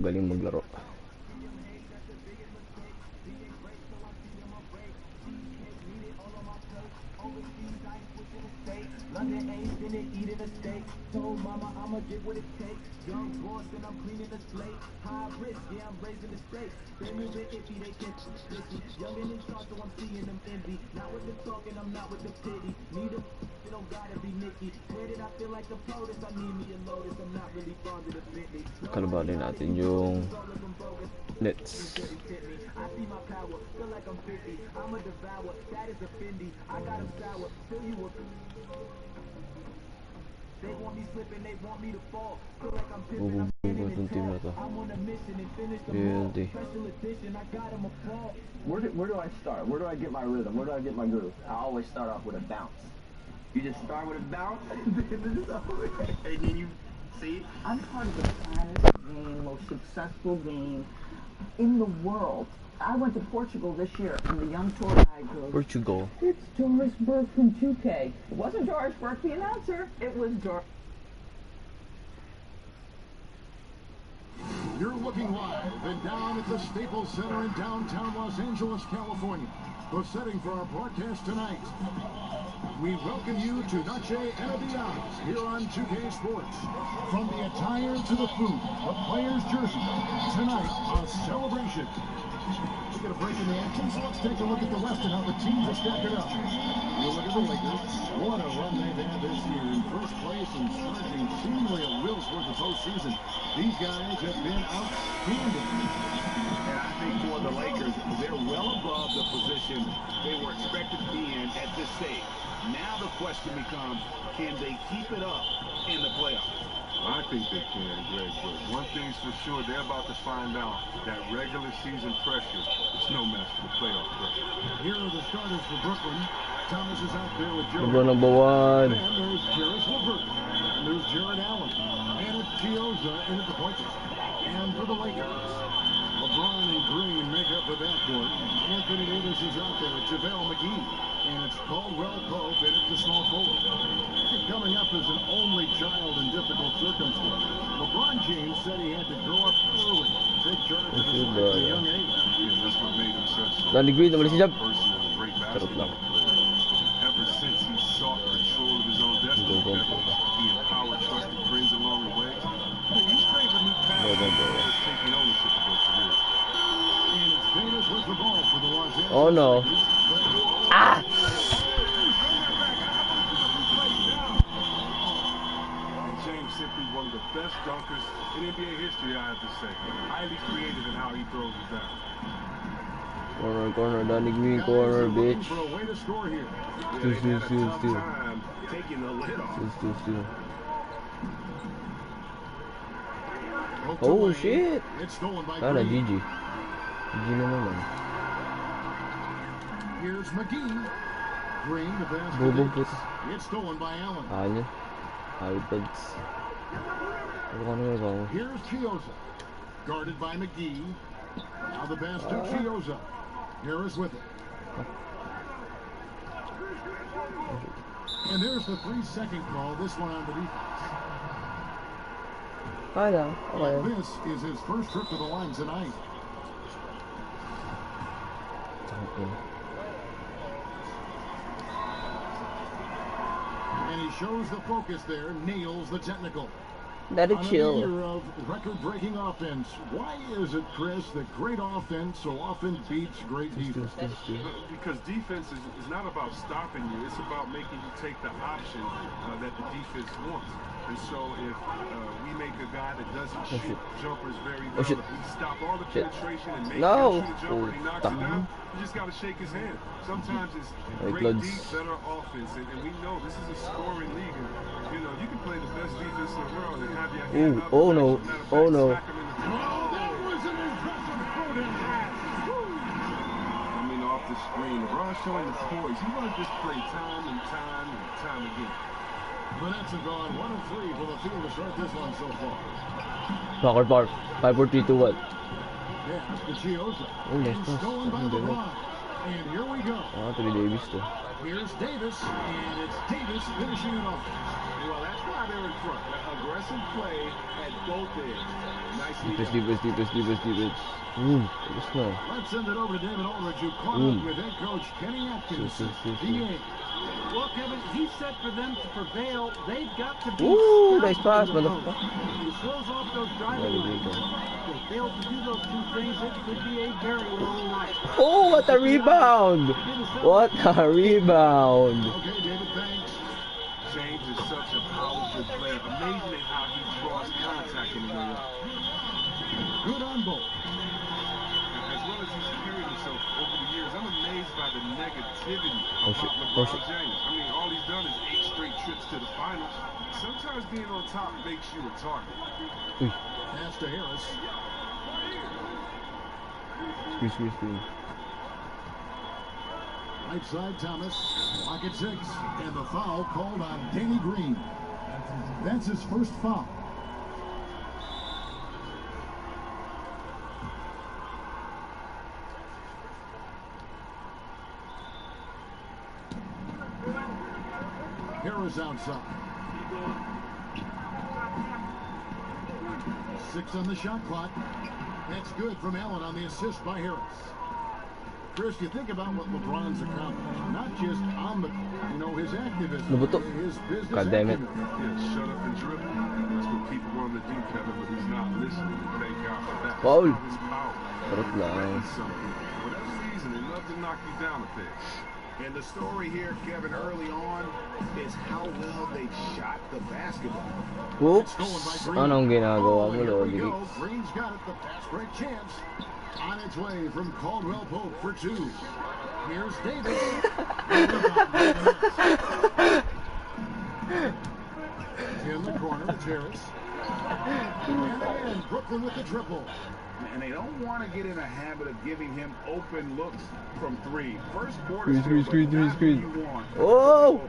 Galing maglaro. London ain't finna eating a steak. Told mama I'ma get what it takes. Young boss and I'm cleaning the slate. High risk, yeah, I'm raising the stakes. They moving iffy, they can't sticky. Young and in charge, so I'm seeing them envy. Not with the talking, I'm not with the pity. Need them, you don't gotta be Nicky. Where did I feel like the POTUS? I need me a Lotus. I'm not really fond of the Bentley. Kalabalin natin yung nets. I see my power, feel like I'm 50. I'm a devour, that is a Fendi. I got them sour, feel you a. They want me slipping, they want me to fall. Feel like I'm pimping, I'm standing in tall. I'm on a mission and finish the ball. Special edition, I got him a fall. Where do I start? Where do I get my rhythm? Where do I get my groove? I always start off with a bounce. You just start with a bounce, and then you see. I'm part of the finest game, most successful game in the world. I went to Portugal this year on the Young Tour Guide Group. Portugal. It's Doris Burke from 2K. It wasn't Doris Burke, the announcer. It was Doris. You're looking live and down at the Staples Center in downtown Los Angeles, California. The setting for our broadcast tonight. We welcome you to Noche and Beyond here on 2K Sports. From the attire to the food, the player's jersey. Tonight, a celebration. We're going to break in the action, so let's take a look at the West and how the teams are stacking up. We'll look at the Lakers. What a run they've had this year in first place and starting seemingly a will's worth of postseason. These guys have been outstanding. And I think for the Lakers, they're well above the position they were expected to be in at this stage. Now the question becomes, can they keep it up in the playoffs? I think they can, Greg, but one thing's for sure, they're about to find out that regular season pressure is no match for the playoff pressure. Here are the starters for Brooklyn. Thomas is out there with Joe. Number one. And there's Jarris LeVert. And there's Jared Allen. And it's Chiozza in at the point guard. And for the Lakers, LeBron and Green make up the backcourt. Anthony Davis is out there with JaVale McGee. And it's Caldwell Pope in at the small forward. Coming up as an only child in difficult circumstances. LeBron James said he had to grow up early, take charge of his life at a young age. Yeah, that's what made him such a person and a great basketball player. Ever since he sought control of his own destiny, he empowered trusted friends along the way. He's paved a new path for taking ownership of their career. And it's Davis with the ball for the Los Angeles. Oh no. Ah! James simply one of the best dunkers in NBA history, I have to say. Highly creative in how he throws it down. Corner, Danny Green, corner, bitch. For a way to score here. Steal. Taking the lid off. Steal. Oh shit! It's stolen by Sana Green. GG na naman. Here's McGee. Green, the pass. Bubong puto. It's stolen by Allen. Ayun. iPads. Here's Chiozza. Guarded by McGee. Now the pass to Chiozza. Harris with it. And there's the 3-second call. This one on the defense. Okay. This is his first trip to the line tonight. And he shows the focus there, nails the technical. Let it chill. On a year of record-breaking offense, why is it, Chris, that great offense so often beats great defense? Because defense is not about stopping you. It's about making you take the option that the defense wants. And so if we make a guy that doesn't shoot jumpers very well, if we stop all the penetration and make him shoot a jumper and he knocks it down, you just got to shake his hand. Sometimes it's great deep, better offense. And we know this is a scoring league. And, you know, you can play the best defense in the world and have your hand up. Oh no. Oh no. Oh, that was an impressive throw down pass. I mean, off the screen, LeBron's showing the poise. He want to just play time and time again. The Nets have gone 1 of 3 from the field to start this one so far. Soccer bar. 5, 4, 3, 2, 1. Pass to Chiozza. Oh, And stolen by LeBron. And here we go. Davis to. Here's Davis, and it's Davis finishing it off. Well, that's why they're in front. Aggressive play at both ends. Nicely done. Deepest. It's not. Let's send it over to David Aldridge, who caught up with head coach Kenny Atkins. PA. Well, Kevin, he's set for them to prevail. They've got to be Ooh, nice pass, in the zone. motherfucker. He slows off those driving lanes. If they fail to do those two things, it could be a very long night. Oh, what a rebound! What a rebound! Okay, David, thanks. James is such a powerful player. Amazing at how he draws contact in the layup. Good on both. As well as he's carried himself over the years, I'm amazed by the negativity Oh, about shit. LeBron Oh, shit. James. I mean, all he's done is 8 straight trips to the finals. Sometimes being on top makes you a target. Pass to Harris. Screen. Right side, Thomas. Pocket 6. And the foul called on Danny Green. That's his first foul. Harris outside. 6 on the shot clock. That's good from Allen on the assist by Harris. Chris, you think about what LeBron's accomplished, not just on the court, you know, his activism, his business God damn it. Yeah, shut up and dribble. That's what people want him to do, Kevin, but he's not listening. Thank God for that. Foul. His power. Sarap lang. That's something. Whatever season, they love to knock you down a bit. And the story here, Kevin, early on, is how well they shot the basketball. Oops! Anong ginagawa mo, Here we Lodi? go. Green's got it. The pass break chance. On its way from Caldwell Pope for 2. Here's Davis. In the corner, it's Harris. And again, Brooklyn with the triple. And they don't want to get in a habit of giving him open looks from 3. First quarter, Screen. still, but not who you want. Oh!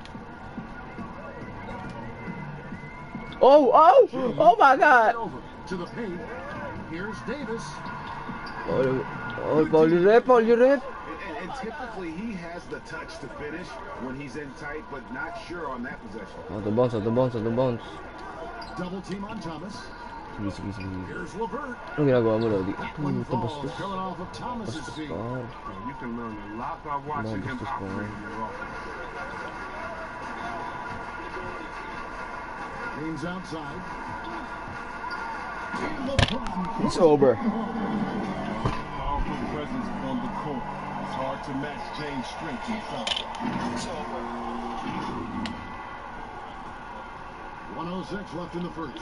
Oh my God! Over to the paint. Here's Davis. Paul, you rep. And typically he has the touch to finish when he's in tight, but not sure on that possession. Out of bounds. Double team on Thomas. Sige. Here's LeVert. Anong ginagawa mo, Lodi? One Tabas falls to. coming off of Thomas's feet. Par. You can learn a lot by watching him operate in your offense. Green's outside. It's over. Powerful presence on the court. It's hard to match James' strength inside. It's over. 1:06 left in the first.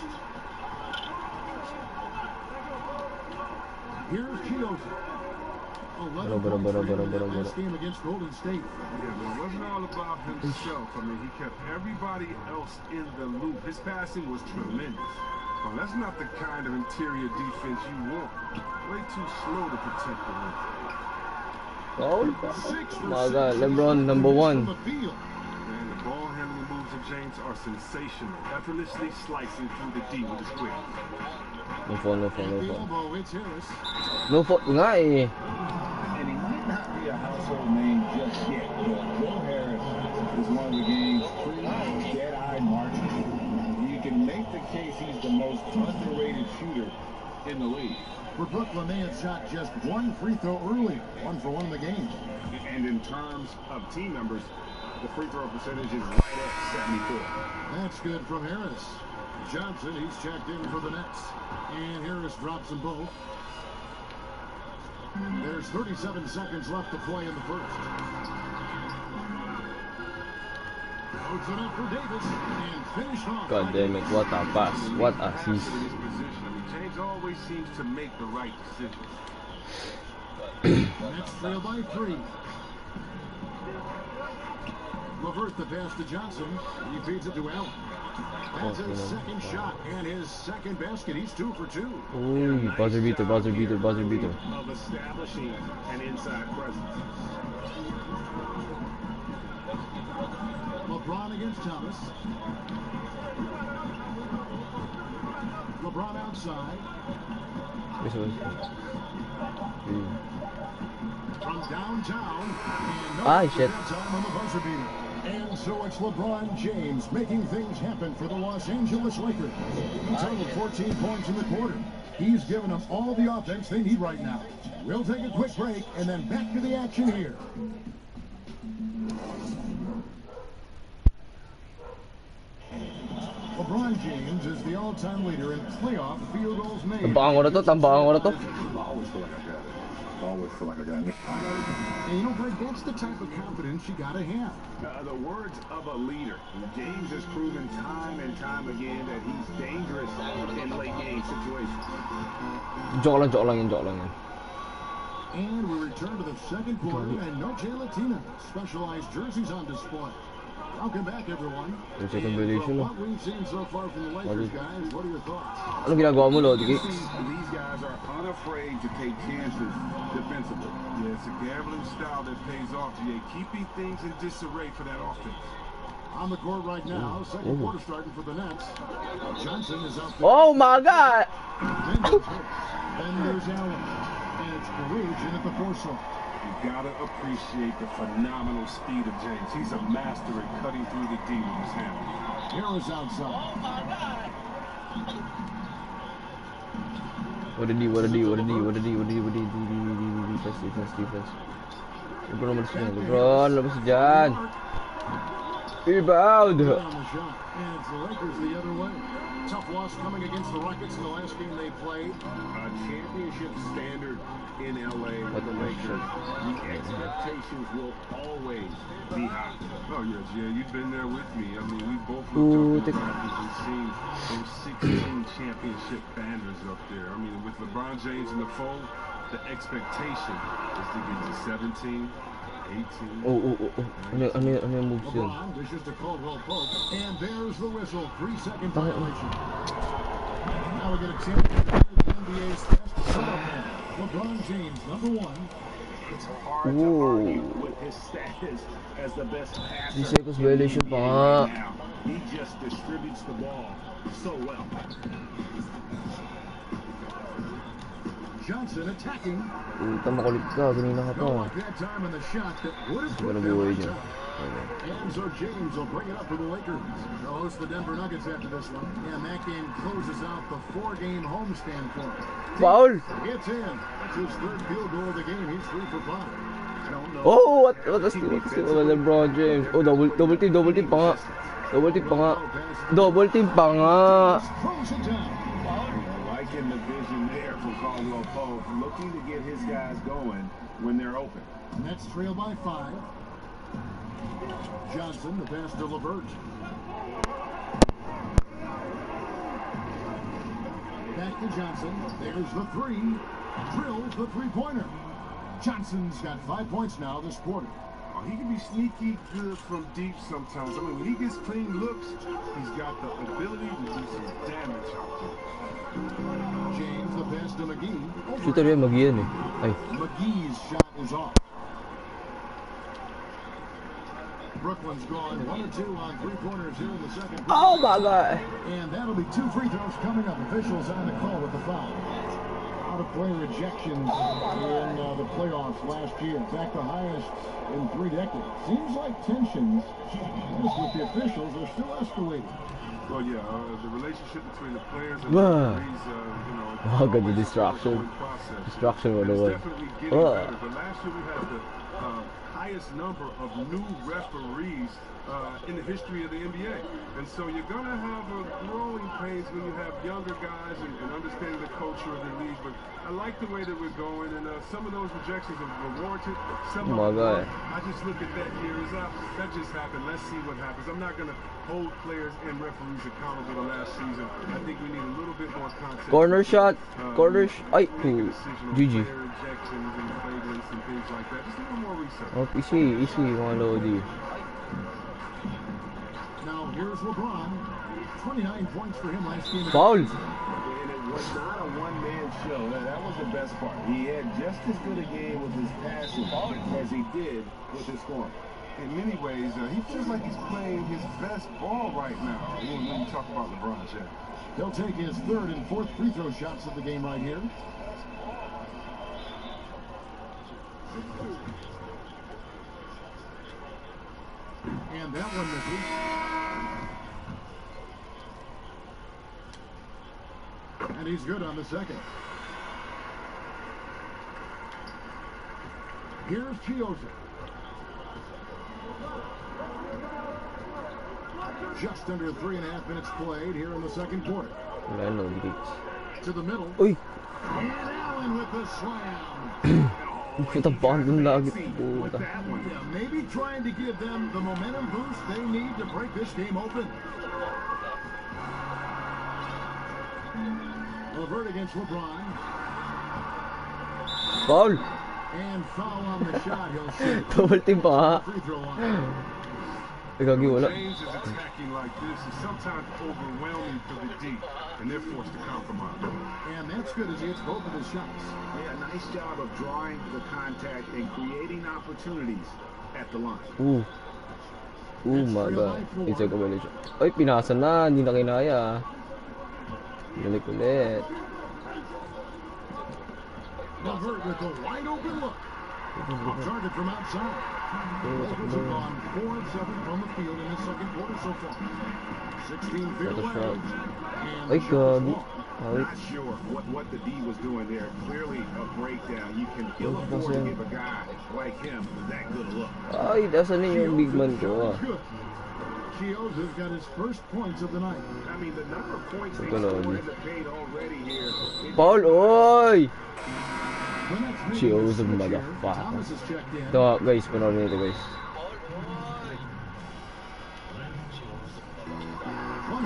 Here's Chioza. 11 points for him in that last game against Golden State. Yeah, but it wasn't all about himself. I mean, he kept everybody else in the loop. His passing was tremendous. Well, that's not the kind of interior defense you want. Way too slow to protect the rim. Foul? 6 for My 6 God, LeBron, number one. from the field. And the ball handling moves of James are sensational. Effortlessly slicing through the D with his quick. No fault. At the elbow, it's Harris. No fault nga eh. And he might not be a household name just yet, but Joe Harris is one of the game's true dead-eye marchers. You can make the case he's the most underrated shooter in the league. For Brooklyn, they had shot just 1 free throw earlier. 1 for 1 in the game. And in terms of team members, the free throw percentage is right at 74. That's good from Harris. Johnson, he's checked in for the Nets. And Harris drops them both. There's 37 seconds left to play in the first. Puts it up for Davis and finished off. God damn it, what a pass. What a His assist. position. I mean, James always seems to make the right decisions. Nets trail by 3. LeVert the pass to Johnson. He feeds it to Allen. That's his second shot and his second basket. He's 2 for 2. Uy, buzzer beater. Of establishing an inside presence. LeBron against Thomas. LeBron outside. From downtown, and Ay, no shit. time on the buzzer beater. And so it's LeBron James making things happen for the Los Angeles Lakers. He totaled 14 points in the quarter. He's given them all the offense they need right now. We'll take a quick break and then back to the action here. LeBron James is the all-time leader in playoff field goals made. Tambakan ko na to, tambakan ko na to. I always feel like I got it. I always feel like I got it. And you know, Greg, that's the type of confidence you gotta have. The words of a leader. James has proven time and time again that he's dangerous in late game situations. Joke lang yan. And we return to the second quarter, and no Latina. Specialized jerseys on display. Welcome back, everyone. Yung second And violation, from no? what we've seen so far from the Lakers, guys, what are your thoughts? Anong ginagawa mo, Lodi? These guys are unafraid to take chances defensively. Yeah, it's a gambling style that pays off, GA. Keeping things in disarray for that offense. On the court right now, second quarter starting for the Nets. Johnson is out there. Oh my God! Then there's Allen. And it's Caruge in at the four-slot. You gotta appreciate the phenomenal speed of James. He's a master at cutting through the D with his hand. Harris outside. What a D. Defense. LeBron labas dyan. Rebound! On the shot. And it's the Lakers the other way. Tough loss coming against the Rockets in the last game they played. A championship standard in LA for the Lakers. The expectations will always be high. Oh yeah, GA, you've been there with me. I mean, we both Ooh, looked up at the Raptors and seen those 16 championship banners up there. I mean, with LeBron James in the fold, the expectation is to get to 17, 18. Oh. Ano yung moves yun? LeBron dishes to Caldwell Pope, and there's the whistle. 3-second violation. Now we get a chance to play the NBA's best summer man. LeBron James, number one. It's hard to argue with his status as the best passer. 3 seconds violation pa nga. Now, he just distributes the ball so well. Johnson attacking. Puta, makulit ka. Ganina ka pa. No like that time on the shot that would have put them buhay on niya. top. And so James will bring it up for the Lakers. They'll host the Denver Nuggets after this one. And that game closes out the 4-game homestand for him. Foul! Gets in. That's his third field goal of the game. He's 3 for 5. I don't know. Oh, what a steal LeBron James. Oh, double team pa nga. Double team pa nga. Throws it down. Liking the vision there from Caldwell Pope, looking to get his guys going when they're open. Nets trail by 5. Johnson, the pass to LeVert. Back to Johnson. There's the 3. Drills the three-pointer. Johnson's got 5 points now this quarter. Oh, he can be sneaky good from deep sometimes. I mean, when he gets clean looks, he's got the ability to do some damage out there. James, the pass to McGee. Shooter yan, McGee yan eh. Ay. McGee's shot is off. Brooklyn's gone 1 or 2 on three-pointers here in the second quarter. Oh my God! And that'll be 2 free throws coming up. Officials on the call with the foul. Out-of-play rejections in the playoffs last year. In fact, the highest in 3 decades. Seems like tensions with the officials are still escalating. Well, yeah, the relationship between the players and the referees, Oh, good, the distraction. Distraction it's all the way. definitely getting better. But last year we had the highest number of new referees in the history of the NBA. And so you're going to have a growing pains when you have younger guys and understanding the culture of the league. But I like the way that we're going, and some of those rejections are warranted. Some of them, I just look at that here as that just happened. Let's see what happens. I'm not going to hold players and referees accountable to last season. I think we need a little bit more context. Corner shot. Ay, GG. Rejections and flagrants and things like that. Just a little more research. Oh, easy, mga Lodi. Now here's LeBron. 29 points for him last game. Foul! And it was not a one-man show. That was the best part. He had just as good a game with his passing as he did with his scoring. In many ways, he feels like he's playing his best ball right now when you talk about LeBron James. He'll take his 3rd and 4th free throw shots of the game right here. That one misses. And he's good on the second. Here's Chioza. Just under 3.5 minutes played here in the second quarter. To the middle. Uy! And Allen with the slam. Puta bottom lagi. Puta. Yeah, maybe trying to give them the momentum boost they need to break this game open. Levert against LeBron. Foul! And foul on the shot. He'll shoot. Double team pa nga. Free throw line. Gagi wala. James is attacking like this is sometimes overwhelming for the D, and they're forced to compromise. And that's good as he hits both of his shots. Yeah, nice job of drawing the contact and creating opportunities at the line. Oh my god. It's a violation. Ay, pinasa na. Hindi na kinaya. Balik ulit. Levert with a wide open look. Target from outside. Lakers have gone 4 of 7 from the field in the second quarter so far. 16 field goals. Ay, gagi. Not sure what the D was doing there. Clearly a breakdown. You can ill afford to give a guy like him that good a look. Ay, nasa na yung big man ko Chioza's got his first points of the night. I mean, the number of points they scored in the paint already here. Paul, oy! The next minute Chioza, is here. motherfucker. Thomas is checked in. Ito guys, panoorin nito guys.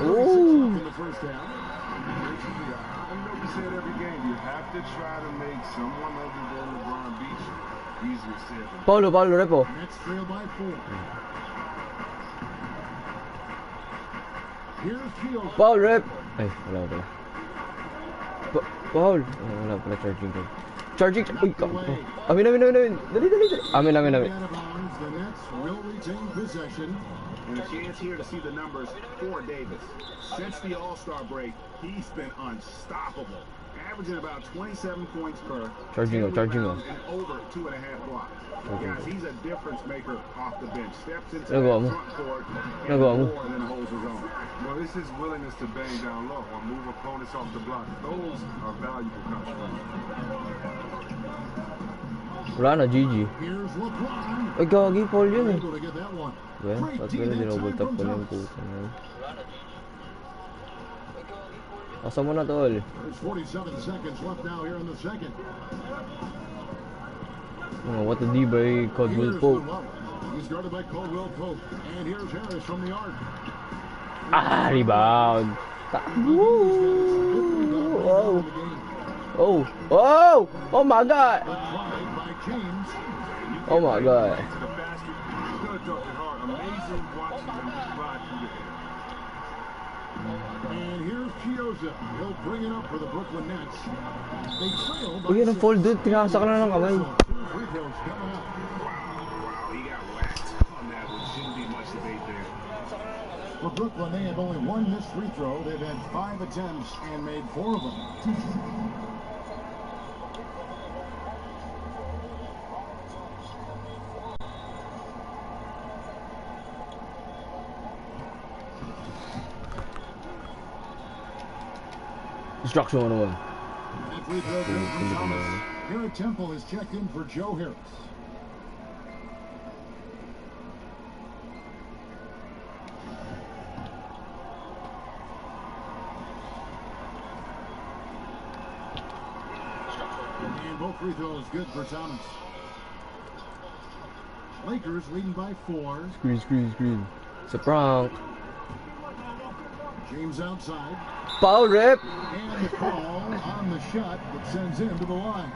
Oh! In the first half. I know we said every game, you have to try to make someone other than LeBron beat you. Easier said than Paulo, repo. Nets trail by 4. Here's Chioza. Paul, rep. Ay, wala pala. Paul. Ay, wala pala charging ko. Charging. Uy, amin. Dali. Amin. Out of bounds. The Nets will retain possession. And a chance here to see the numbers for Davis. Since the All-Star break, he's been unstoppable. Averaging about 27 points per. Charging. And over 2.5 blocks. Guys, he's a difference maker off the bench. Steps into the Nagawa mo. front court and Nagawa mo. more than holds his own. well, it's his willingness to bang down low or move opponents off the block. Those are valuable contributions. Wala na, GG. Here's LeBron. Ay, gagi, Paul yun eh. Able to get that one. Well, Great at pala D-net dinouble time tap from ko na yung Thomas. puta na yun. Asa mo na, tol? There's 47 seconds left now here in the second. What the D by Caldwell Here's Pope. Love. He's guarded by Caldwell Pope. And here's Harris from the arc. Ah, rebound. Woo! Oh! Oh my god! Applied by James. Oh my god. To the basket, he's gonna dunk it hard. Amazing watching him ride through the And here's Chioza. He'll bring it up for the Brooklyn Nets. They trail by Uy, yan ang fall dude. Tinasa ka na ng kamay. Free throws coming up. Wow, he got whacked on that one. Shouldn't be much debate there. For Brooklyn, they have only 1 missed free throw. They've had 5 attempts and made 4 of them. Destruction 101. That free throw goes from Thomas. Garrett Temple is checked in for Joe Harris. And both free throws good for Thomas. Lakers leading by 4. Screen. It's a prank. James outside. Foul rep. And the call on the shot that sends him to the line.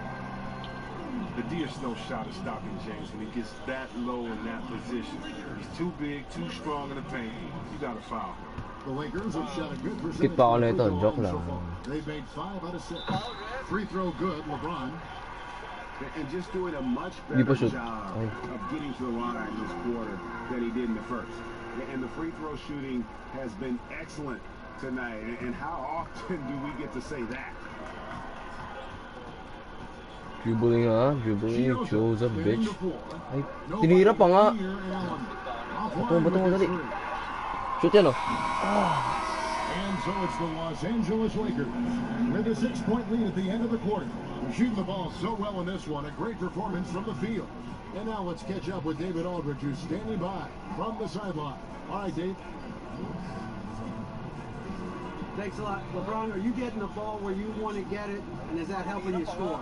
The D is no shot at stopping James when he gets that low in that position. He's too big, too strong in the paint. You got to foul. The Lakers have shot a good percentage. Skip pa ako na ito. of the Joke line lang. so far. They've made 5 out of 6. Free throw good, LeBron. And just doing a much Di pa better shoot. job Ay. of getting to the line this quarter than he did in the first. And the free throw shooting has been excellent tonight. And how often do we get to say that? Dribbling ha. Dribbling. Shows up, bitch. Into 4. Ay, tinira pa nga. Here, Allen. offline with Bato, his dali. three. Shoot yan, oh. And so it's the Los Angeles Lakers with a 6-point lead at the end of the quarter. Shooting the ball so well in this one, a great performance from the field. And now let's catch up with David Aldridge, who's standing by from the sideline. All right, Dave. Thanks a lot. LeBron, are you getting the ball where you want to get it, and is that helping you score?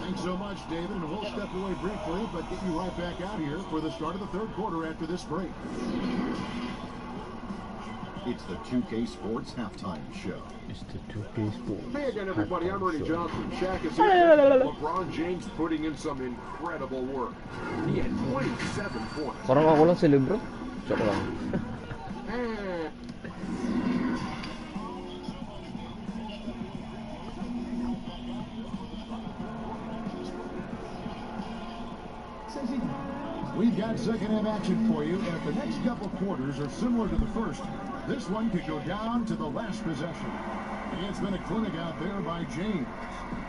Thanks so much, David. And we'll step away briefly, but get you right back out here for the start of the third quarter after this break. It's the 2K Sports Halftime Show. It's the 2K Sports. Hey again, everybody. I'm Ernie Johnson. Shaq is here. LeBron James putting in some incredible work. He had 27 points. Parang ako lang si Lebron. Joke lang. We've got second half action for you, and if the next couple quarters are similar to the first, this one could go down to the last possession. It's been a clinic out there by James.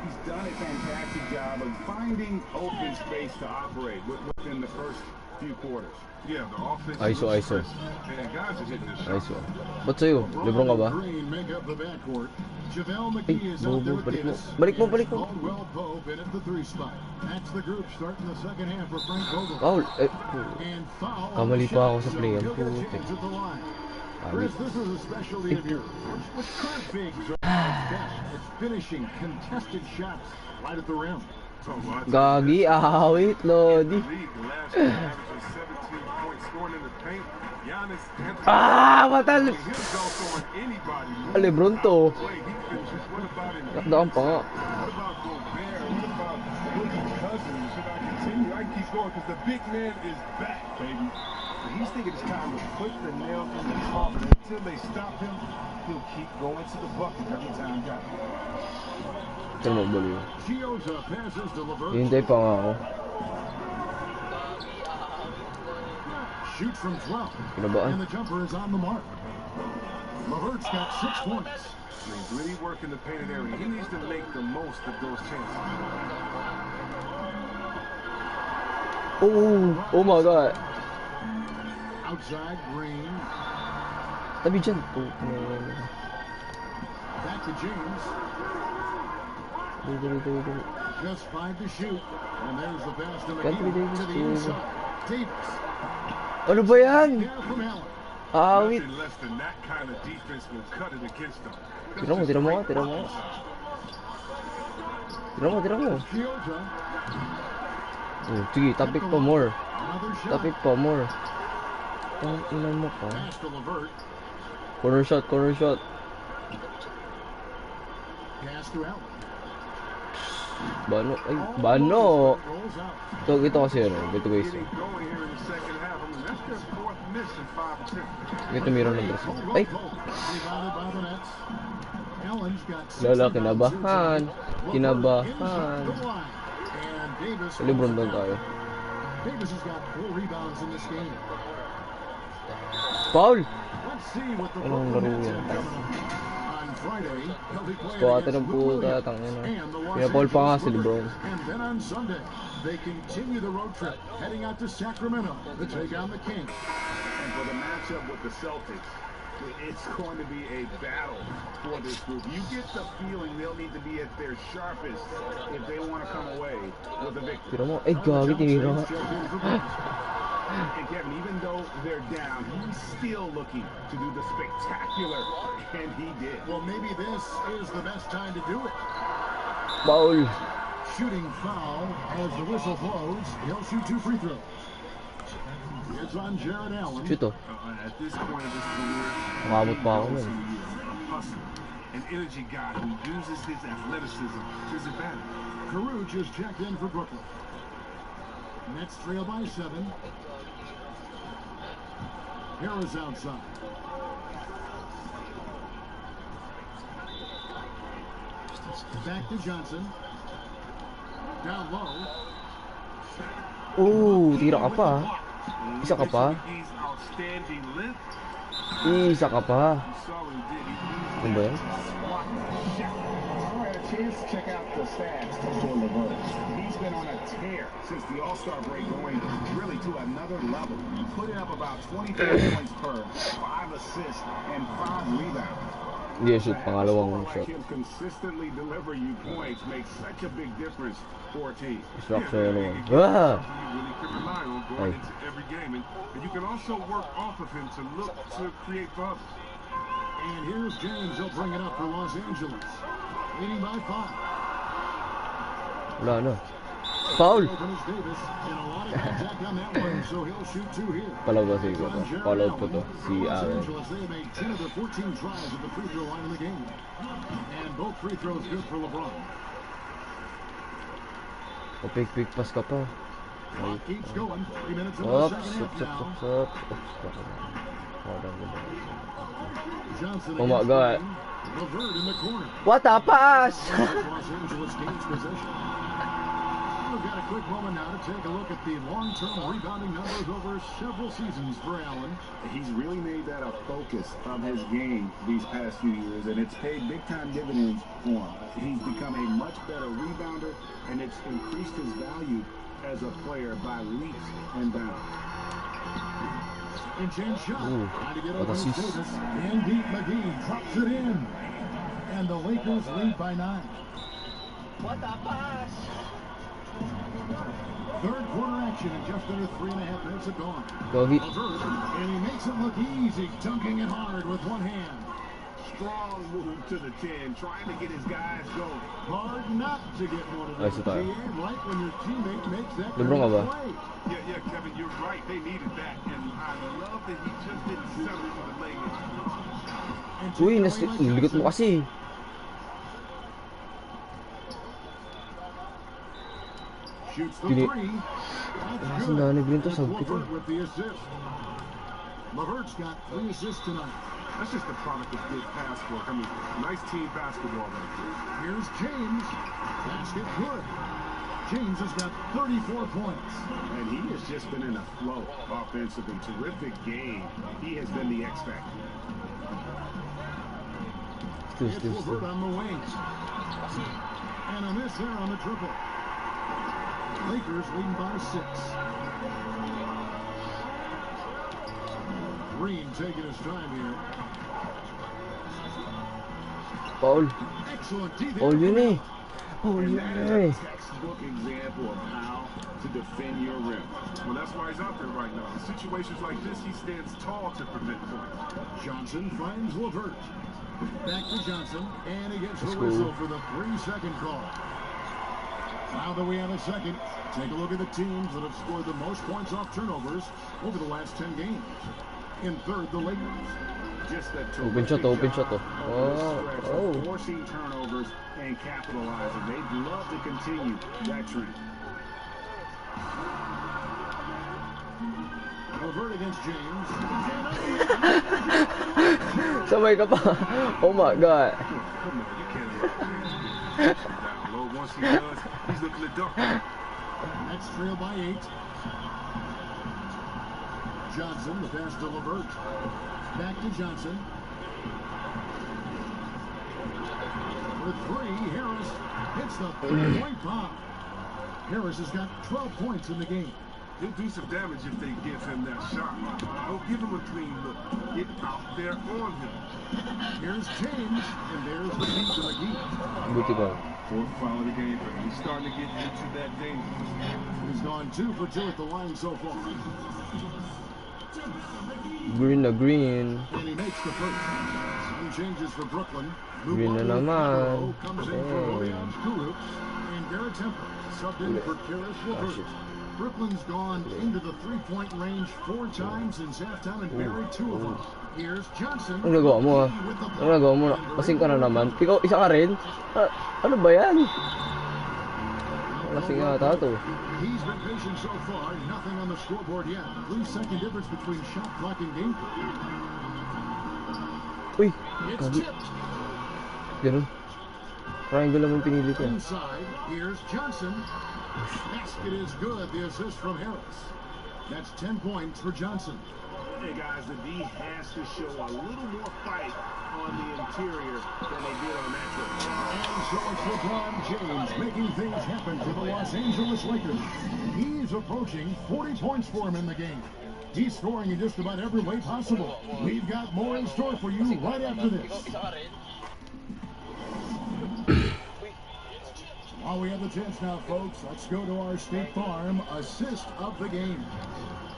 He's done a fantastic job of finding open space to operate within the first few quarters. Yeah, the offense. ISO. And guys are hitting this shot. ISO. Ba't sa'yo? Lebron ka ba? Green make up the backcourt. JaVale Ay, McGee is out there bobo, with balik mo. Davis. Balik mo. Caldwell Pope in at the 3 spot. That's the group starting the second half for Frank Vogel. Foul. And foul on Kamali the pa ako shot, sa so play. he'll get a Putik. chance at the line. Ali. Chris, this is a specialty of yours. What's current bigs are at its best? It's finishing contested shots right at the rim. Gagi, awit, Lodi. The league, the last year, averaging 17 points scoring in the paint. Giannis, Matal! he'll dunk on anybody. Lebron to. Play defense. What about in Nakdaan pa nga. What about Gobert? What about Boogie Cousins? Should I continue? I can keep going because the big man is back, baby. And he's thinking it's time to put the nail in the coffin. Until they stop him, he'll keep going to the bucket every time. Got it. Ito mo bali. Gioza passes to LeVert. Hintay pa nga ako. Shoot from 12. Kinabaan. And the jumper is on the mark. LeVert's got 6 points. He's really working the painted area. He needs to make the most of those chances. Oh my God. Outside, Green. Tabi dyan. Back to James. Dali. Just 5 to shoot. And there's the pass to Country McGee Davis to the to- inside. Davis. Ano ba yan? There from Allen. Awit. Nothing less than that kind of defense will cut it against them. Tira mo. Gioza. Oh, sige, topic pa more. Another shot. Topic pa more. Ang ina mo ka. Pass to LeVert. Corner shot. Pass to Allen. Bano. Ay, Bano. Rolls out. Ito kasi yun. Ito guys. Getting going here in the second half. I mean, that's their fourth miss in 5 attempts. Ito meron ng braso. Ay, Rebounded by the Nets. Allen's got 6 lala, rebounds. kinabahan. LeVert inside the line. And Davis. Sa Lebron doon tayo. Davis has got 4 rebounds in this game. Foul! Let's see what the Anong Brooklyn laro Nets yan? have coming up. On Friday, they'll be playing Squatter against ng Lou puta, Williams tangina. and the Los Pinapaul pa nga Angeles si Lebron. Clippers. And then on Sunday, they continue the road trip, heading out to Sacramento to take on the Kings. And for the matchup with the Celtics, it's going to be a battle for this group. You get the feeling they'll need to be at their sharpest if they want to come away with a victory. Tira mo. Ay, gagi, tinira nga. And Kevin, even though they're down, he's still looking to do the spectacular, and he did. Well, maybe this is the best time to do it. Foul! Shooting foul as the whistle blows. He'll shoot 2 free throws. It's on Jared Allen. Shoot to. At this point of his career, Umabot pa ako nun. a hustler, an energy guy who uses his athleticism to his advantage. Carew just checked in for Brooklyn. Nets trail by 7. Harris outside. Back to Johnson. Down low. Tira ka pa. Isa ka pa. McGee's outstanding length Isa ka pa. Ano ba yan? Chance to check out the stats for LeVert. He's been on a tear since the All-Star break, going really to another level. Putting up about 24 points per, 5 assists, and 5 rebounds. Hindi shoot, pangalawang shot. Like him consistently deliver you points makes such a big difference for a team. Structure naman. You really can rely on going into every game, and you can also work off of him to look to create for others. And here's James. He'll bring it up for Los Angeles. Leading by 5. Wala na. Foul! Palaw siguro to. Foul out ko to. Si Allen. They made 10 of their 14 tries at the free throw line in the game. And both free throws good for LeBron. Pick pass ka pa. Clock keeps going. 3 minutes into the second half now. Oh my God. LeVert in the corner. What a pass! Los Angeles gains possession. We've got a quick moment now to take a look at the long-term rebounding numbers over several seasons for Allen. He's really made that a focus of his game these past few years, and it's paid big-time dividends for him. He's become a much better rebounder, and it's increased his value as a player by leaps and bounds. And James shot. Trying to get over assist. Davis. And deep McGee drops it in. And the Lakers lead by 9. What a pass! Third quarter action in just under 3.5 minutes have gone. Gogi. LeVert, and he makes it look easy, dunking it hard with one hand. Strong move to the 10, trying to get his guys going. Hard not to get one of Ay, those. isa tayo. Like when your teammate makes that Lebron ka ba? play. Yeah, Kevin, you're right. They needed that, and I love that he just didn't settle for the lane. Uy, niligot mo kasi. Shoots the Dili- three. That's Ang dami green to, That's sabi ko. LeVert with the assist. LeVert's got 3 assists tonight. That's just a product of good pass work. I mean, nice team basketball right there. Here's James. Basket good. James has got 34 points. And he has just been in a flow offensively. Terrific game. He has been the X factor. It's LeVert on the wing. And a miss there on the triple. Lakers leading by 6. Green taking his time here. Paul. Excellent defense. Paul yun eh. Paul And yun that is eh. a textbook example of how to defend your rim. Well, that's why he's out there right now. In situations like this, he stands tall to prevent points. Johnson finds LeVert. Back to Johnson, and he gets the Let's go. whistle for the 3-second call. Now that we have a second, take a look at the teams that have scored the most points off turnovers over the last 10 games. In third, the Lakers. Just a Open shot, terrific open shot. job over the stretch Oh. of forcing turnovers and capitalizing. They'd love to continue that trend. LeVert against James. Sabay ka pa. Oh my God. Come on, you can't let him down low. Once he does, he's looking to dunk. That's trailed by 8. Johnson, the pass to LeVert. Back to Johnson. For 3, Harris hits the 3-point bomb. Harris has got 12 points in the game. He'll do some damage if they give him that shot. Don't give him a clean look. Get out there on him. Here's James, and there's the beat to McGee. Buti ko. Fourth foul of the game, but he's starting to get into that danger. He's gone 2 for 2 at the line so far. Green na green. And he makes the first. Some changes for Brooklyn. Green na Luwago naman. comes in for Bojan Kuruc, and Garrett Temple subbed in for Karis LeVert. Brooklyn's gone into the 3-point range 4 times since halftime and buried 2 of them. Here's Johnson. Ano nagawa mo ah? Ano nagawa mo? Kasing ka na naman. Ikaw, isa ka rin? Ano ba yan? Kasing nga tato. He's been patient so far. Nothing on the scoreboard yet. 3-second difference between shot clock and game clock. Uy, It's gabi. tipped. Ganun. Triangle naman pinili ko. Inside, here's Johnson. Basket is good. The assist from Harris. That's 10 points for Johnson. Hey guys, the D has to show a little more fight on the interior than they did on that trip. And so it's LeBron James making things happen for the Los Angeles Lakers. He's approaching 40 points for him in the game. He's scoring in just about every way possible. We've got more in store for you right after this. While we have the chance now, folks, let's go to our State Farm assist of the game.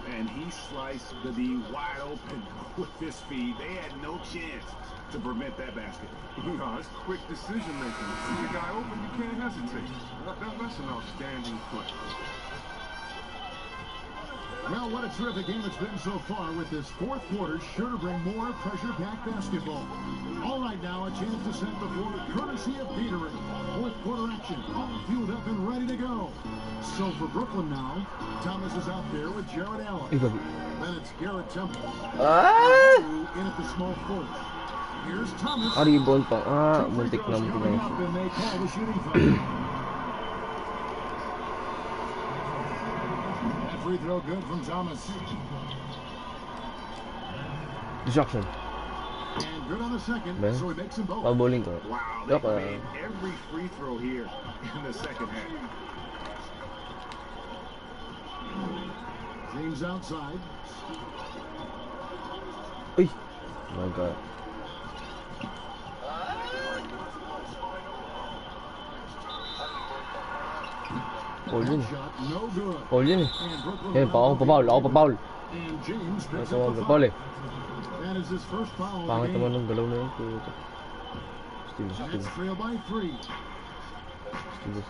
And he sliced the D wide open with this feed. They had no chance to prevent that basket. No, it's quick decision making. See the guy open, you can't hesitate. That's an outstanding play. Well, what a terrific game it's been so far, with this fourth quarter sure to bring more pressure-packed basketball. All right, now a chance to set the floor courtesy of Gatorade. Fourth quarter action, all fueled up and ready to go. So for Brooklyn now, Thomas is out there with Jared Allen. Then it's Garrett Temple. In at the small forward. Here's Thomas. Rebound pa. Muntik na And they call the shooting foul. Free throw good from Thomas. Distraction. And good on the second, Ben, so he makes them both. paboling ko. Wow, they made every free throw here in the second half. James outside. Uy! Oh my God. Foul yun. Shot no good. Foul yun eh. And Brooklyn Yan, ako pa-foul. And James picks Ito, up the pa-foul eh. That is his first foul of the Pangit naman game. ng galaw na yun. Steal. Nets trail by 3. Steal.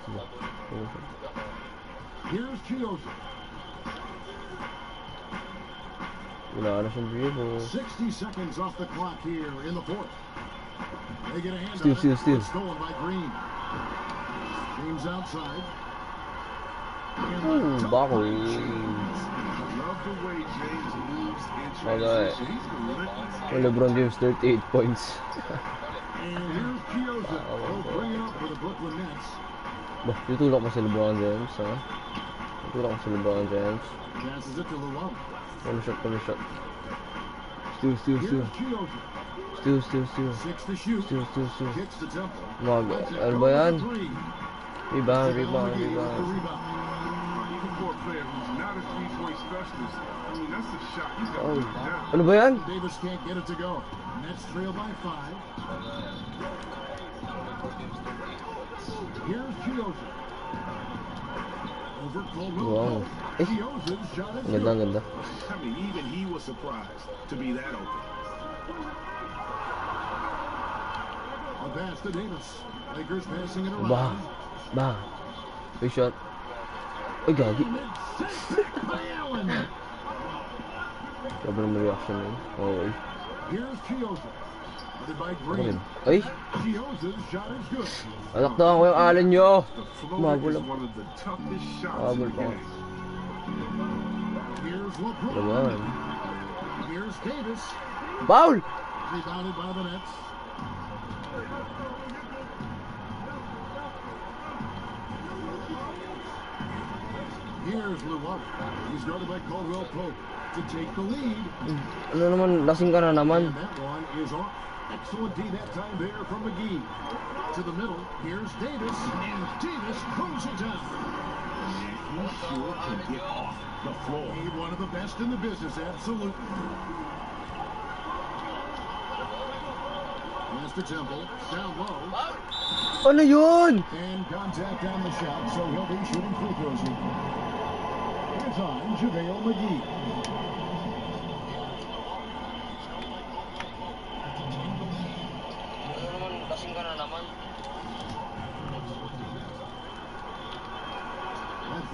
Here's Chioza. Wala na siyang dribble. 60 seconds off the clock here in the fourth. They get a hand Steal. It's stolen by Green. James outside. Bako. Love the way James moves in Okay. transition. He's relentless. Well, LeBron James 38 points. And here's Chioza. He'll bring it up for the Brooklyn Nets. Bah, tutulak mo si LeBron James, ha? Tutulak mo si LeBron James. Passes it to Luau. One shot. Steal. Here's Chioza. 6 to shoot. Steal. Kicks to Temple. Ano ba yan? Three. Rebound. McGee with the rebound. Even for a player who's not a three-point specialist, I mean, that's a shot. He's got to Oh. put it down. Ano ba yan? Davis can't get it to go. Nets trail by 5. Here's Chioza. Over Caldwell. Wow. Chioza's shot is Ganda. good. I mean, even he was surprised to be that open. A pass to Davis. Lakers passing it Bah. around. Big shot. Ay, gagi. And it's sent back by Allen. Grabe naman reaction na yun. Okay. Here's Chioza. Headed by Ako Green. din. Ay! Chioza's shot is good. Alaktakan ko yung allen nyo! The floater Umabol is lang. one of the toughest shots in Umabol the pa. game. Here's LeBron. Laban. Here's Davis. Foul! Rebounded by the Nets. Here's Luau. He's guarded by Caldwell Pope to take the lead. Ano naman, lasing ka na naman. And that one is off. Excellent D that time there from McGee. To the middle, here's Davis. And Davis throws it down. He sure can get off the floor. He's one of the best in the business, absolutely. Pass to Temple. Down low. Ano yun? And contact on the shot, so he'll be shooting free throws here. It's on JaVale McGee.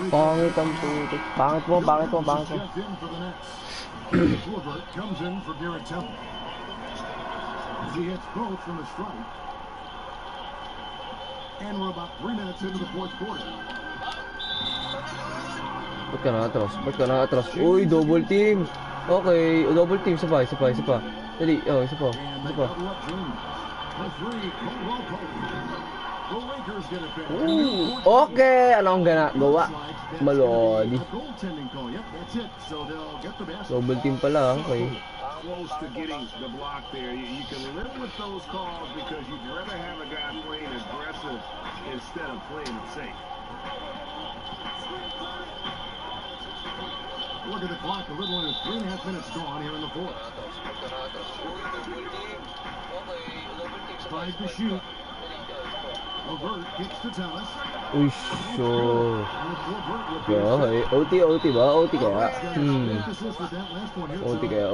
Pangit ang putik. Pangit mo. Jeff in for the Nets. Levert comes in for Garrett Temple. He hits both from the strike. And we're about 3 minutes into the fourth quarter. Ba't ka na atras? Uy, double team. Okay, double team. Isa pa. Dali, isa pa. And they double up James. For 3, Caldwell Pope. The Lakers get it back. Okay, ano ang ginagawa? Malodi. Goaltending call. Yep, that's it. So they'll get the best. Double team pala, okay. Close to getting the block there. You can live with those calls because you'd rather have a guy playing aggressive instead of playing it safe. Look at the clock. A little under 3.5 minutes gone here in the fourth. Tries to shoot. Levert gets to Thomas. Uy, so... Okay, OT ba? OT kaya?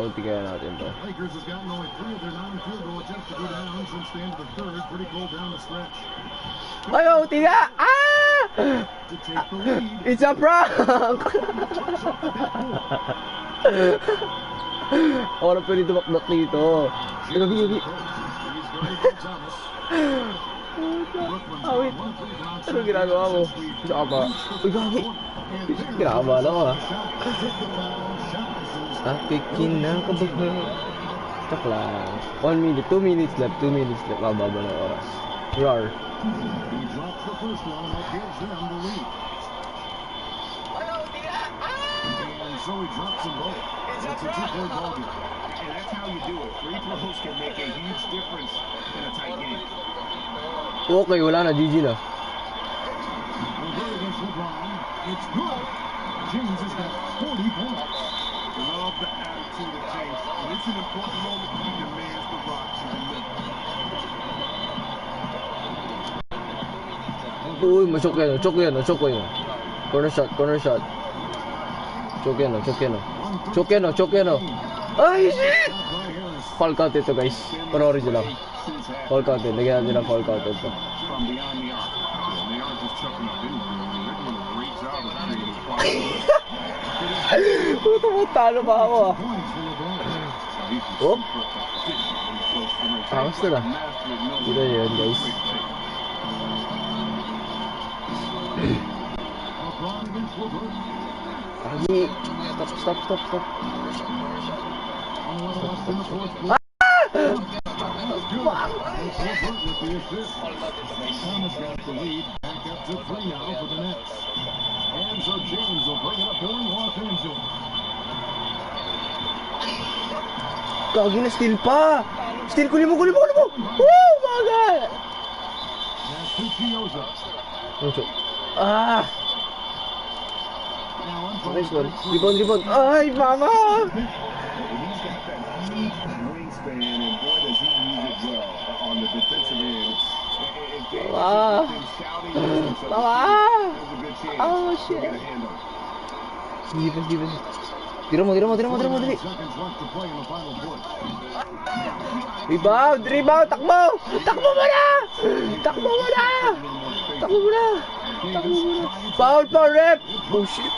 OT kaya natin to. Lakers has gotten only 3 of their 9 field goal attempts to go down since the end of the third. Pretty cold down the stretch. Ay, OT nga! Ah! To take the lead. It's a prank! Ako na pwede tumakdak dito. Gabi. Awit. Ano ginagawa mo? Isa ka ba? Uy, gagi. Kinakabahan ako ha. Akikinakabahan. Chok lang. 1 minute, 2 minutes left, 2 minutes left. Mababa na oras. Rar. He drops the first one, and that gives them the lead. And so he drops them both. It's a 2-point ball game. And that's how you do it. Free throws can make a huge difference in a tight game. Okay, wala na. GG na. Levert against LeBron. It's good. James has got 40 points. Love the attitude of James. When it's an important moment, he demands the rock to deliver. Uy, masok yan. Corner shot. Choke yan. Ay, shit! Fall count ito, guys. Panoorin nyo lang. Fall count ito. Lagyan natin ng fall count ito. From beyond the arc. Well, they aren't just chucking up anything. They're doing a great job of creating quality. Puta mo, talo pa ako ah. Oh. Angas na lang. Dito yun, guys. Lagi. Stop. Ah! Thomas got the lead. Back up to 3 now for the Nets. And so James will bring it up going offensive. Gagi na steal pa. Steal, kunin mo. Woo! Bagay! That's to Chioza. Ah! Nice one. Rebound. Ay, mama! He's got that huge wingspan, and boy, does he use it well on the defensive end. Mama! Oh, shit. Defense. Tira mo, dali. Seconds left to play in the final quarter. Rebound, takbo muna! Foul, ref! Oh shit,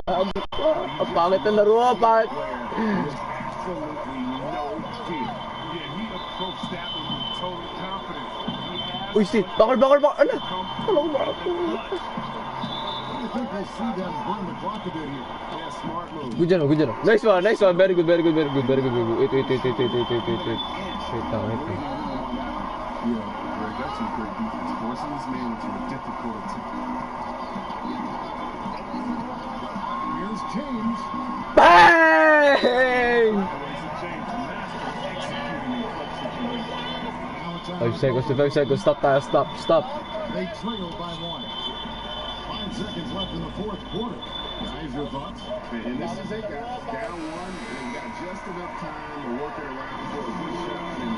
ang pangit na laro, pangit. Uy, shit, bakal, ano? Ano ba ako? I think we'll see them burn the clock a bit here. Yeah, smart move. Good job. Nice one. Very good. Wait. Wait lang. Yeah, Greg, that's some great defense. Forcing this man into a difficult Here's James. Bang! 5 seconds. Stop. They trail by 1. 5 seconds left in the fourth quarter. Guys, your thoughts? And this is it, guys. Down 1. They've got just enough time to work it around for a good shot. And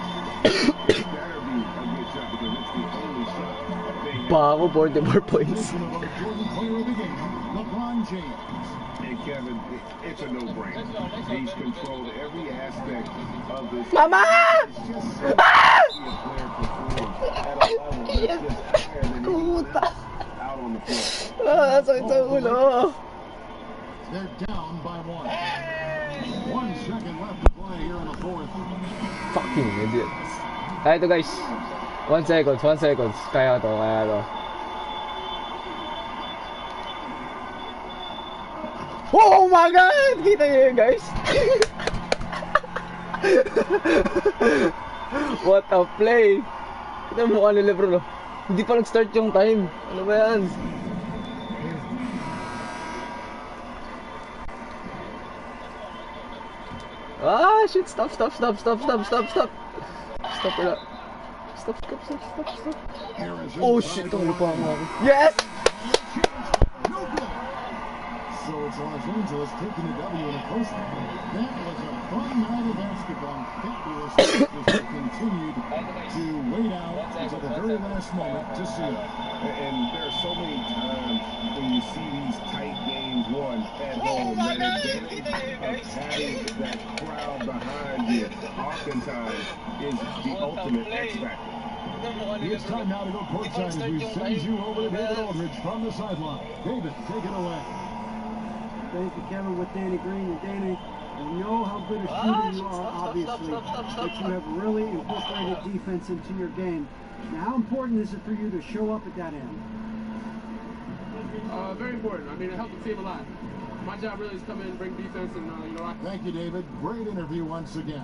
it better be a good shot because it's the only shot they have. Bako, 44 points. Jordan player of the game, LeBron James. And Kevin, it's a no-brainer. He's controlled every aspect of this. Mama! It's just so Ah! to see a player perform at a level that's just higher than anyone else out on the floor. Sakit sa ulo. They're down by 1. 1 second left to play here in the fourth. Fucking idiots. Ito guys. 1 seconds. Kaya to. Oh my god! Kita niyo yun guys? What a play! Kita mo mukha ni Lebron, no? Hindi pa nag-start yung time. Ano ba yan? Ah, shit! Stop! Stop! Stop! Stop! Stop! Stop! Stop! Stop! Wala. Stop! Stop! Stop! Stop! Stop! Oh shit! Ang lupa mo ako. Yes! So it's Los Angeles taking the W in a close one. That was a fun night of basketball. Fabulous as they continued to wait out until the very last moment to see it. And there are so many times when you see these tight games won at home, that advantage of having that crowd behind you oftentimes is the ultimate X factor. It's time now to go courtside as we send you over to David Aldridge from the sideline. David, take it away. Thank you, Kevin, with Danny Green. And Danny, we know how good a shooter you are, obviously, but you have really incorporated defense into your game. Now, how important is it for you to show up at that end? Very important. I mean, it helps the team a lot. My job really is come in and bring defense, and Thank you, David. Great interview once again.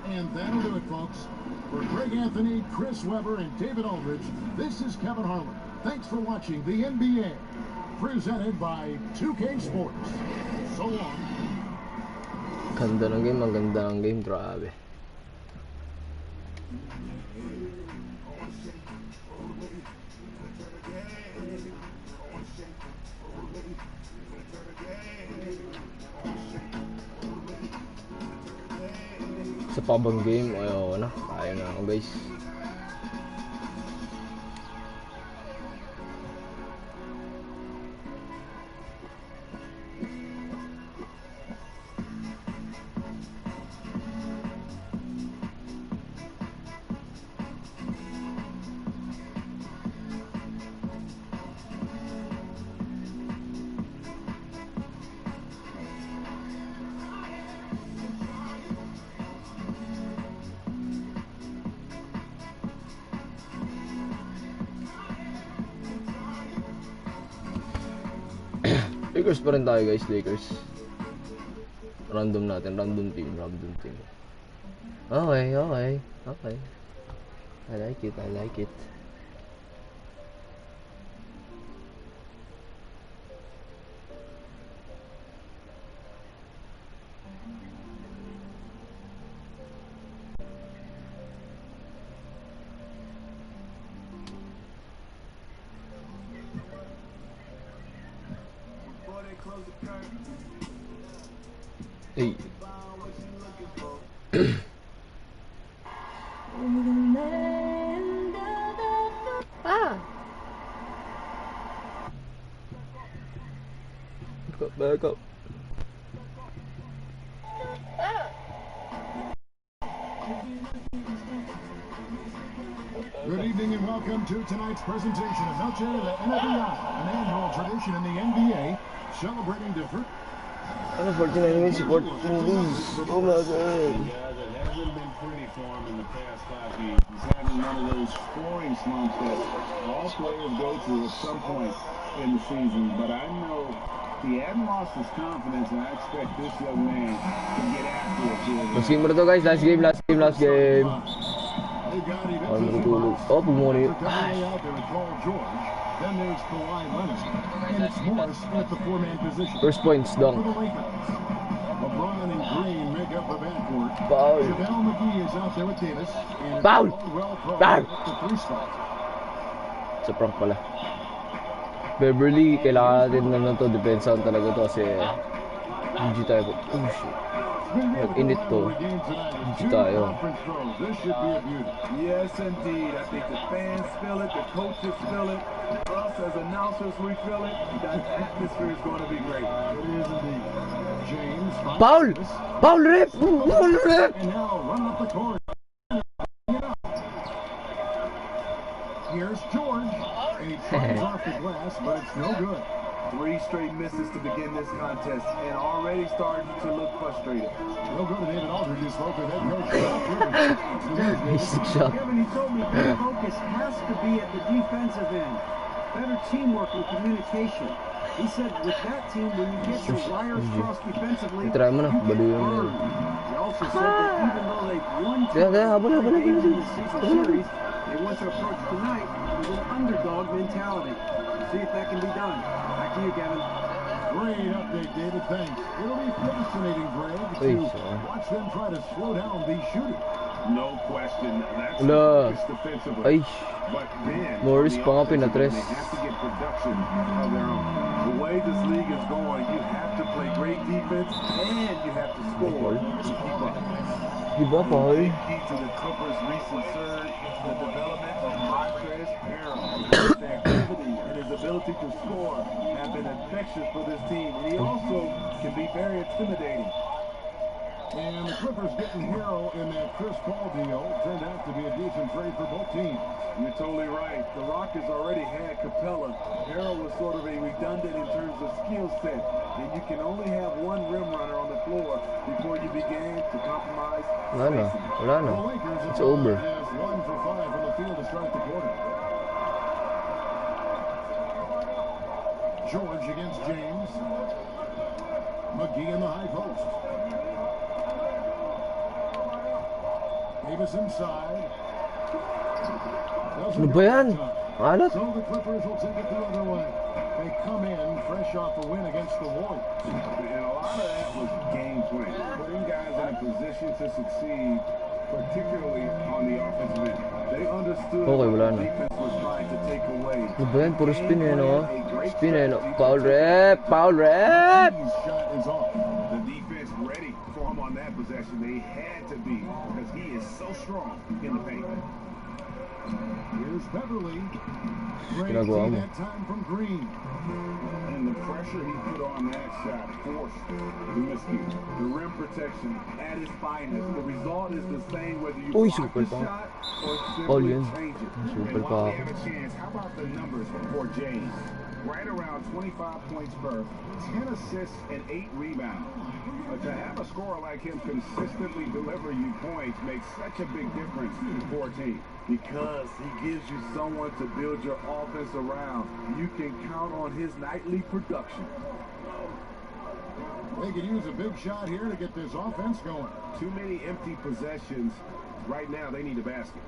And that'll do it, folks. For Greg Anthony, Chris Webber, and David Aldridge, this is Kevin Harlan. Thanks for watching the NBA. Presented by 2K Sports. So long. Ganda ng game, ang ganda ng game, grabe. Sa pabang game, ayaw na, kaya na ako guys. Lakers pa rin tayo guys, Lakers. Random natin, random team. Okay. I like it. Hey. Ah. Back up. Good evening and welcome to tonight's presentation of Noche de NBA, an annual tradition in the NBA, celebrating different. Ano 49 minutes, 14 movies. Oh my god. It hasn't been pretty for him in the past 5 games. He's having one of those scoring slumps that all players go through at some point in the season. But I know he hadn't lost his confidence, and I expect this young man to get after it here. Last game na to guys, last game. Ano matutulog? Oh, pumuli. Then there's Kawhi Leonard, and it's Morris at the four-man position. First points, dong. LeBron and Green make up the backcourt. Foul. JaVale McGee is out there with Davis. And Foul. Foul. The three spot. Sa prank pala. Beverly, kailangan natin na to. Depensahan talaga to kasi GG tayo. Oh shit. Nag-init to. GG tayo. This should be a beauty. Yes, indeed. I think the fans feel it, the coaches feel it, us as announcers, we feel it. That atmosphere is going to be great. It is indeed. James. Foul! Foul rip! And now run up the court. Here's George. And he tries off the glass, but it's no good. 3 straight misses to begin this contest, and already starting to look frustrated. We'll go to David Aldridge, who spoke with head coach. Kevin, he told me the focus has to be at the defensive end. Better teamwork and communication. He said with that team, when you get your wires crossed defensively, Try mo na, you get baduyan mo burned. yan. He also said that even though they've won Habol. games in the series, they want to approach tonight with an underdog mentality. See if that can be done. Back to you, Kevin. Great update, David. Thanks. It'll be fascinating, Greg, to watch them try to slow down these shooters. No question. That's Wala. the focus defensively. Ay, But then, Morris on the pa nga offensive end, pinatres. they have to get production of their own. The way this league is going, you have to play great defense and you have to score to keep up. Diba, Paul? Big key to the Clippers' recent surge, the development of Montrezl Harrell. His activity and his ability to score have been infectious for this team, and he also can be very intimidating. And the Clippers getting Hero in that Chris Paul deal turned out to be a decent trade for both teams. You're totally right. The Rockets already had Capella. Harrell was sort of a redundant in terms of skill set, and you can only have one rim runner on the floor before you begin to compromise spacing. Wala na. The Lakers It's over. is 1 for 5 from the field to start the quarter. George against James. McGee in the high post. Davis inside. Ano ba yan? Alat? So the Clippers will take it the other way. They come in fresh off the win against the Warriors. And a lot of that was game plan. Putting guys in a position to succeed, particularly on the offensive end. They understood Okay, what wala the na. defense was trying to take away. Ano ba yan? Puro spin eh, no? Spin eh, no? Foul rep! Foul rep! His shot is off. The defense ready for him on that possession. They had to be because he is so strong in the paint. Here's Beverly. Great Ginagawa mo. that time from Green. And the pressure he put on that shot forced the miscue. The rim protection at its finest. The result is the same whether you Uy, block super the pa. shot or All simply yun. change it. Super And pa while we ako. have a chance, how about the numbers for James? Right around 25 points per, 10 assists, and 8 rebounds. But to have a scorer like him consistently deliver you points makes such a big difference for a team. Because he gives you someone to build your offense around. You can count on his nightly production. They could use a big shot here to get this offense going. Too many empty possessions. Right now, they need a basket.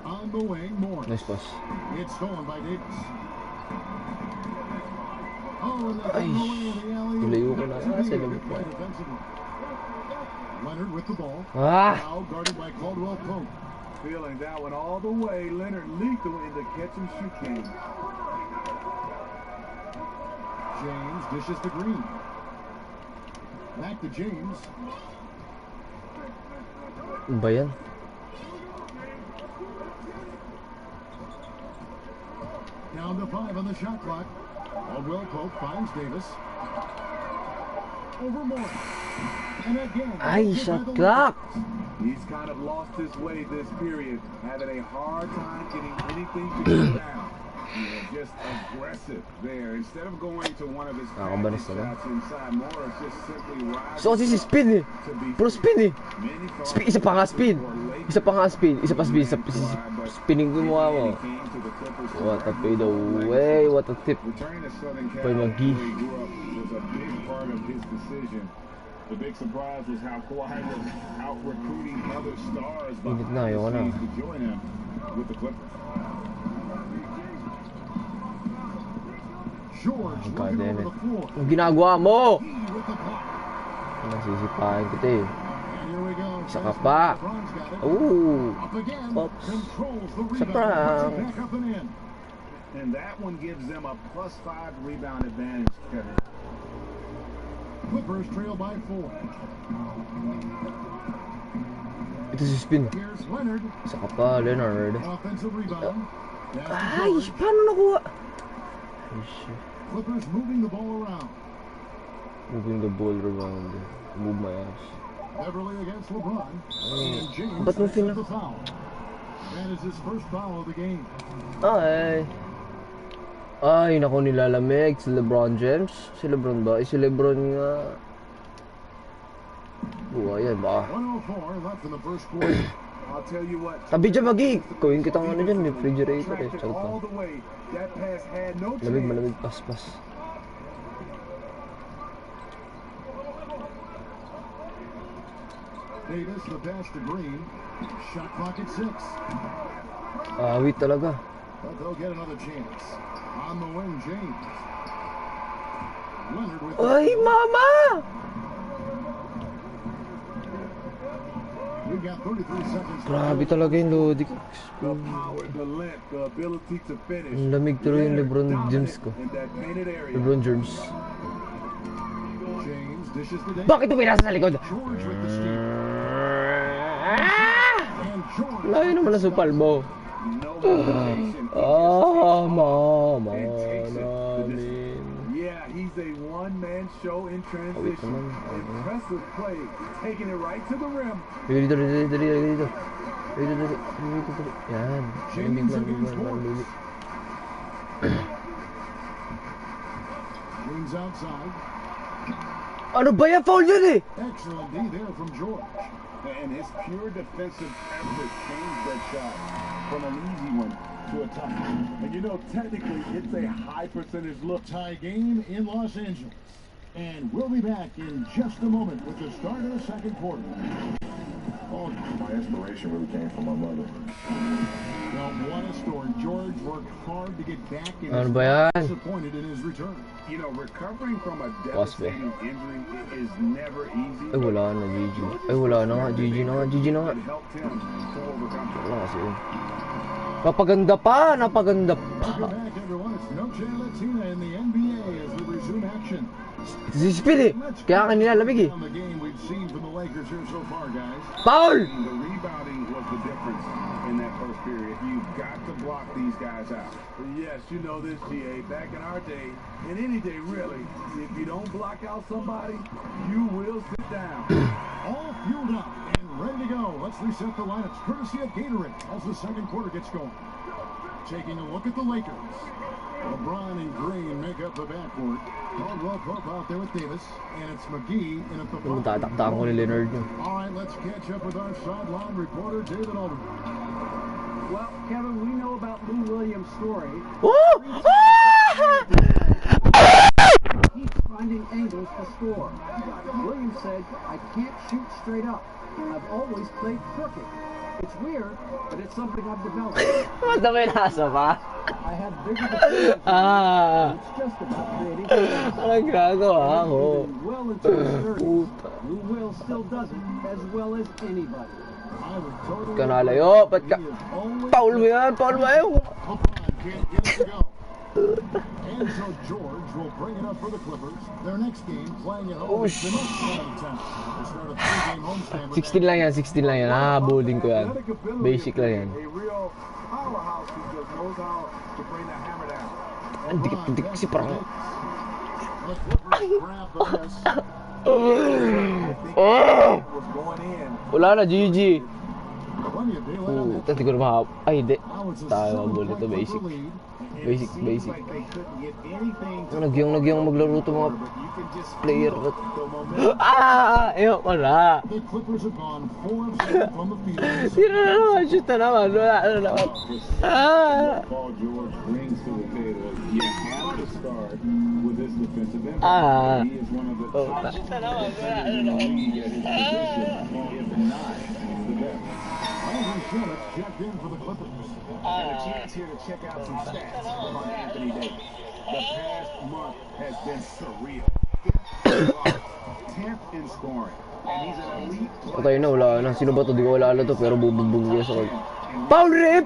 On the wing, Moore. Nice pass. It's stolen by Davis. Oh, and they Ay, take away the alley-oop. ilayo ko na. That's a Ah, sila good mo. play defensively. Leonard with the ball. Ah! Now guarded by Caldwell Pope. Feeling that one all the way. Leonard lethal in the catch and shoot game. James dishes to Green. Back to James. Ano ba yan? Down to 5 on the shot clock. Caldwell Pope finds Davis. Over Moore. And again. Ay, blocked by shot the clock! He's kind of lost his way this period, having a hard time getting anything to go down. Yeah, just aggressive there. Instead of going to one of his Nakakabanis practice na lang. shots inside, Morris just simply rises So kasi si spin eh. to be Puro spin eh. Many thought Spin, isa pa nga spin. Isa pa nga spin. Isa pa spin. Spinning ko mukha mo. he came to the Clippers to What a represent fade the away. What a tip. Returning to Southern By Cal, McGee. where he grew up, was a big part of his decision. The big surprise was how Kawhi was out recruiting other stars Init na, behind ayoko the na. scenes to join him with the Clippers. George God looking damn over it. the floor. Ang ginagawa mo! He with the block. Nasisipahin kita eh. And here we go. Isa ka pa. LeBron's got it. Ooh. Up again. Oops. Controls the Sa rebound. prank. Puts it back up and in. And that one gives them a +5 rebound advantage, Kevin. Clippers trail by 4. Ito si spin. Here's Leonard. Isa ka pa, Leonard. Offensive rebound. Pass to Ay, George. paano nakuha? Ay, shit. Clippers moving the ball around. Moving the ball around. Move my ass. Beverly against LeBron. And James Ba't mo picks up fina- the foul. That is his first foul of the game. Ay. Ay, naku, nilalamig. Si LeBron James. Si LeBron ba? Si LeBron nga. Buwa yan ba? 104 left in the first quarter. I'll tell you what. Tabi dyan, Magi. Gawin kitang ano dyan, refrigerator eh. Tracked it Charot all lang. the way. That pass had no Malamig, chance. malamig. Pas. Davis, the pass to Green. Shot clock at 6. Awit talaga. But they'll get another chance. On the wing, James. Leonard with Ay, mama! We've got 33 seconds. Grabe talaga yung Lodi. The power, the length, the ability to finish. Ang lamig tuloy yung LeBron James ko. In that painted area. LeBron James. James dishes the day. Bakit pinasa sa likod? George with the steal. And George. Layo naman na supal mo. No hesitation. Mama namin. Yeah, he's a one-man show in transition. Impressive play, taking it right to the rim. Dito. Yan. Big man. Wings outside. Ano ba yan? Foul yun eh! Excellent D there from George. And his pure defensive effort changed that shot from an easy one to a tough one. And you know, technically, it's a high percentage look. Tie game in Los Angeles. And we'll be back in just a moment with the start of the second quarter. Oh, my inspiration really came from my mother. Well, what a story. George worked hard to get back and Ano is ba yan? disappointed in his return. You know, recovering from a Wasbe. devastating injury is never easy. Ay, wala na, GG. Ay, wala na nga, GG na nga. It helped him to overcome it. Wala kasi yun. Napaganda pa! Welcome back, everyone. It's Noche Latina in the NBA as we resume action. Si Speed eh! Kaya kanila lamig eh. On the game we've seen from the Lakers here so far, guys. Foul! The rebounding was the difference in that first period. You've got to block these guys out. Yes, you know this, GA. Back in our day, in any day really, if you don't block out somebody, you will sit down. All fueled up and ready to go. Let's reset the lineups courtesy of Gatorade as the second quarter gets going. Taking a look at the Lakers. LeBron and Green make up the backcourt. Caldwell Pope out there with Davis, and it's McGee in at the Yung front. tataktakan ko ni Leonard yun. All right, let's catch up with our sideline reporter, David Alden. Well, Kevin, we know about Lou Williams' story. He's finding angles to score. Williams said, "I can't shoot straight up. I've always played crooked. It's weird, but it's something I've developed. Madami nasa pa? I have bigger decisions. It's just about creating space." Anong gagawa ako? Well into his 30s, Puta. Lou Will still does it as well as anybody. I would totally Kanalayo, ba't ka? He is always Paul mo yan, Paul mo yan. LeBron can't get it to go. And so George will bring it up for the Clippers. Their next game playing at home is the next town. They start a 3-game homestand. 16 lang yan. Bowling ko yan. Basic lang yan. A real powerhouse who just knows how to bring the hammer down. Ang dikit-dikit kasi parang... The Clippers grab the miss. Was going in. Wala na, GG. Plenty of daylight on that. Hindi ko na mahap. Ay, hindi. Now it's a Tayo ang 7-point bully to, basic. Clipper lead. Basic. Like they couldn't get anything to Nagyang maglaro to mga but you can just player. feel the momentum. Ayoko na. The Clippers have gone 4 of 7 from the field. Sino na naman? Shoot na naman. Wala na naman. Paul George brings to the table. You have to start with this defensive impact. He is one of the top Shoot na naman. Wala na in the naman. league at his position, if not the best. Andrew Schultz checked in for the Clippers. And a chance here to check out some stats on Anthony Davis. The past month has been surreal. 10th in scoring. And he's an elite Patay na, wala na. Sino ba to? Di ko alala to, pero bubugbog niya sa kanya. Paul Re!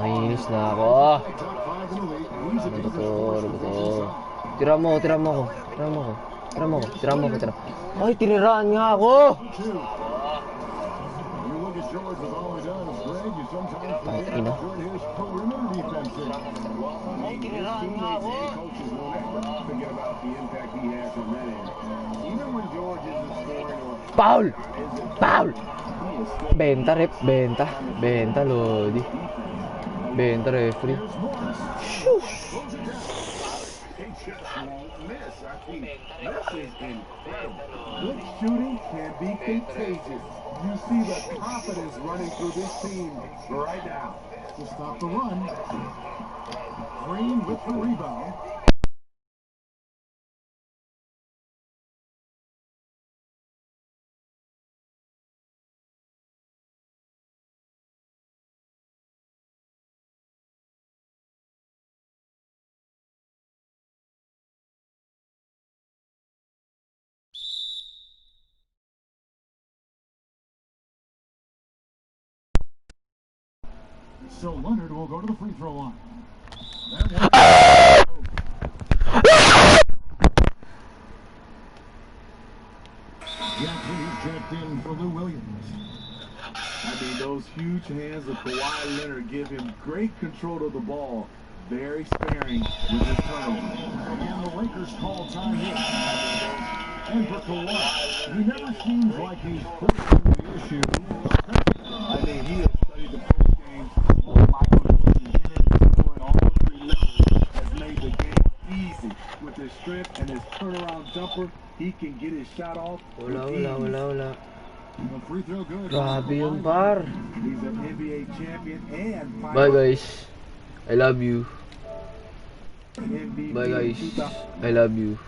Nainis na ako. Ano ba to? Tira mo ako. Ay, tiniraan nga ako! Tangina. Ay, tiniraan nga ako. Coaches will never forget about the impact he has on that end. Even when George isn't scoring or Paul! Benta, rep. Benta, Lodi. Benta, referee. They just won't miss. I mean, this is incredible. Good shooting can be contagious. You see the confidence running through this team right now. To stop the run. Green with the rebound. So Leonard will go to the free throw line. Jack checked in for Lou Williams. I mean, those huge hands of Kawhi Leonard give him great control of the ball. Very sparing with his turnovers. Again, the Lakers call time here. And for Kawhi, he never seems like he's forcing the issue. I mean, he has studied the post game. Michael Jordan in it, going all 3 levels, has made the game easy. With his strength and his turnaround jumper, he can get his shot off. Wala. The free throw good. Grabe yun, par. He's an NBA champion and Bye, guys. I love you. MVP Bye, guys. I love you.